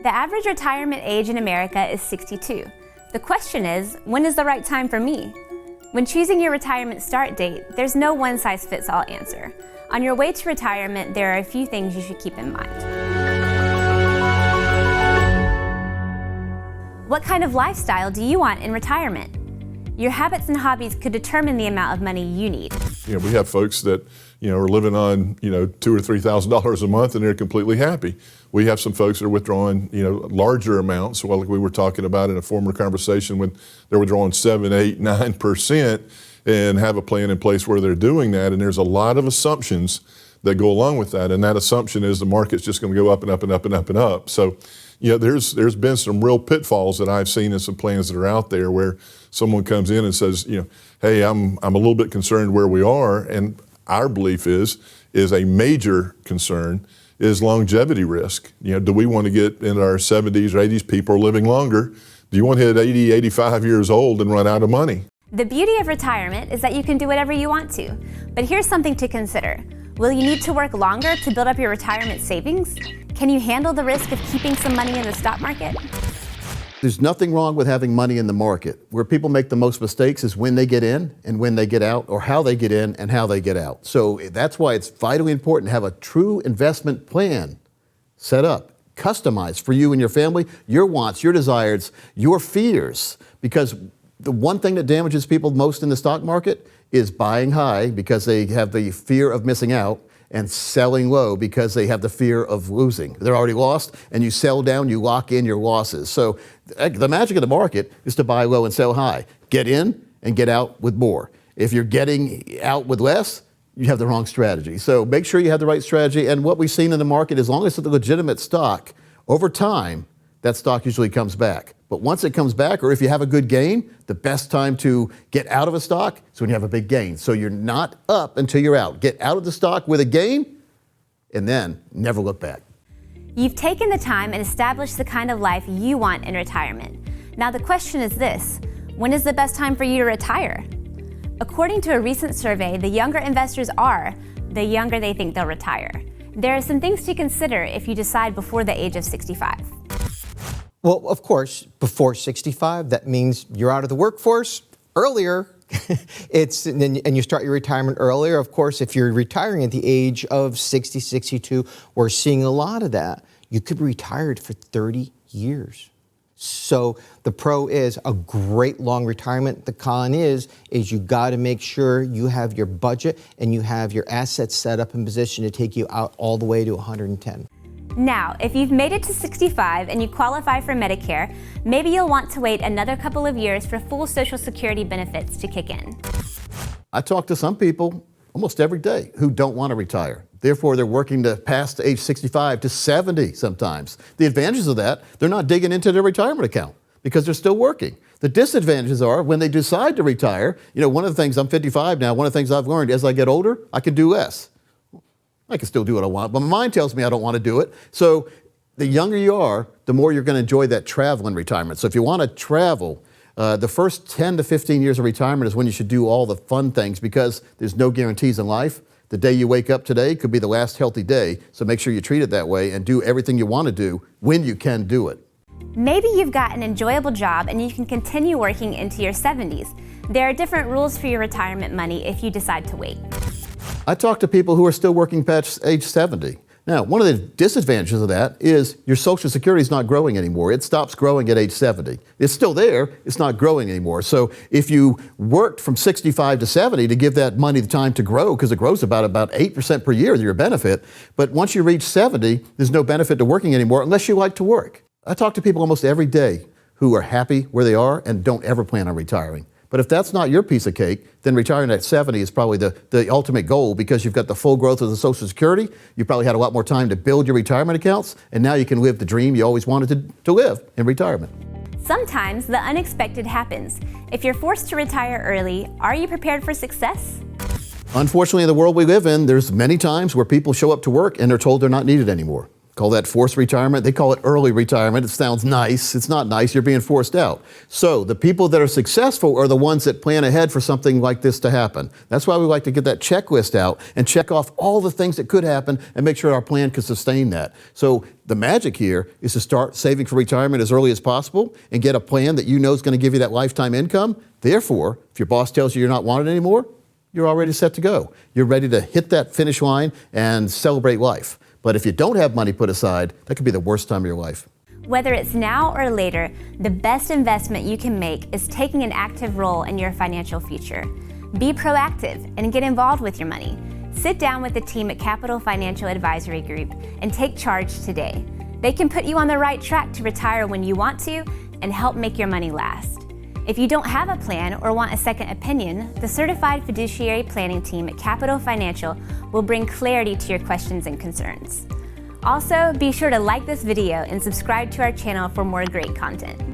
The average retirement age in America is 62. The question is, when is the right time for me? When choosing your retirement start date, there's no one-size-fits-all answer. On your way to retirement, there are a few things you should keep in mind. What kind of lifestyle do you want in retirement? Your habits and hobbies could determine the amount of money you need. We have folks that are living on $2,000 or $3,000 a month and they're completely happy. We have some folks that are withdrawing larger amounts. Well, like we were talking about in a former conversation, when they're withdrawing 7, 8, 9%, and have a plan in place where they're doing that. And there's a lot of assumptions that go along with that. And that assumption is the market's just going to go up and up and up and up and up. So, there's been some real pitfalls that I've seen in some plans that are out there where someone comes in and says, hey, I'm a little bit concerned where we are. And our belief is a major concern is longevity risk. Do we want to get in our 70s or 80s? People are living longer. Do you want to hit 80, 85 years old and run out of money? The beauty of retirement is that you can do whatever you want to. But here's something to consider. Will you need to work longer to build up your retirement savings? Can you handle the risk of keeping some money in the stock market? There's nothing wrong with having money in the market. Where people make the most mistakes is when they get in and when they get out, or how they get in and how they get out. So that's why it's vitally important to have a true investment plan set up, customized for you and your family, your wants, your desires, your fears. Because the one thing that damages people most in the stock market is buying high because they have the fear of missing out, and selling low because they have the fear of losing. They're already lost, and you sell down, you lock in your losses. So the magic of the market is to buy low and sell high. Get in and get out with more. If you're getting out with less, you have the wrong strategy. So make sure you have the right strategy. And what we've seen in the market, as long as it's a legitimate stock, over time, that stock usually comes back. But once it comes back, or if you have a good gain, the best time to get out of a stock is when you have a big gain. So you're not up until you're out. Get out of the stock with a gain, and then never look back. You've taken the time and established the kind of life you want in retirement. Now the question is this: when is the best time for you to retire? According to a recent survey, the younger investors are, the younger they think they'll retire. There are some things to consider if you decide before the age of 65. Well, of course, before 65, that means you're out of the workforce earlier. And you start your retirement earlier. Of course, if you're retiring at the age of 60, 62, we're seeing a lot of that. You could be retired for 30 years. So the pro is a great long retirement. The con is you got to make sure you have your budget and you have your assets set up in position to take you out all the way to 110. Now, if you've made it to 65 and you qualify for Medicare, maybe you'll want to wait another couple of years for full Social Security benefits to kick in. I talk to some people almost every day who don't want to retire. Therefore, they're working to pass age 65 to 70 sometimes. The advantages of that, they're not digging into their retirement account because they're still working. The disadvantages are when they decide to retire. One of the things, I'm 55 now, one of the things I've learned as I get older, I can do less. I can still do what I want, but my mind tells me I don't want to do it. So the younger you are, the more you're going to enjoy that travel in retirement. So if you want to travel, the first 10 to 15 years of retirement is when you should do all the fun things, because there's no guarantees in life. The day you wake up today could be the last healthy day. So make sure you treat it that way and do everything you want to do when you can do it. Maybe you've got an enjoyable job and you can continue working into your 70s. There are different rules for your retirement money if you decide to wait. I talk to people who are still working past age 70. Now, one of the disadvantages of that is your Social Security is not growing anymore. It stops growing at age 70. It's still there, it's not growing anymore. So if you worked from 65 to 70 to give that money the time to grow, because it grows about 8% per year, your benefit, but once you reach 70, there's no benefit to working anymore unless you like to work. I talk to people almost every day who are happy where they are and don't ever plan on retiring. But if that's not your piece of cake, then retiring at 70 is probably the ultimate goal, because you've got the full growth of the Social Security. You probably had a lot more time to build your retirement accounts, and now you can live the dream you always wanted to live in retirement. Sometimes the unexpected happens. If you're forced to retire early, are you prepared for success? Unfortunately, in the world we live in, there's many times where people show up to work and they're told they're not needed anymore. Call that forced retirement. They call it early retirement. It sounds nice. It's not nice. You're being forced out. So the people that are successful are the ones that plan ahead for something like this to happen. That's why we like to get that checklist out and check off all the things that could happen and make sure our plan can sustain that. So the magic here is to start saving for retirement as early as possible and get a plan that you know is going to give you that lifetime income. Therefore, if your boss tells you you're not wanted anymore, you're already set to go. You're ready to hit that finish line and celebrate life. But if you don't have money put aside, that could be the worst time of your life. Whether it's now or later, the best investment you can make is taking an active role in your financial future. Be proactive and get involved with your money. Sit down with the team at Capital Financial Advisory Group and take charge today. They can put you on the right track to retire when you want to and help make your money last. If you don't have a plan or want a second opinion, the Certified Fiduciary Planning Team at Capital Financial will bring clarity to your questions and concerns. Also, be sure to like this video and subscribe to our channel for more great content.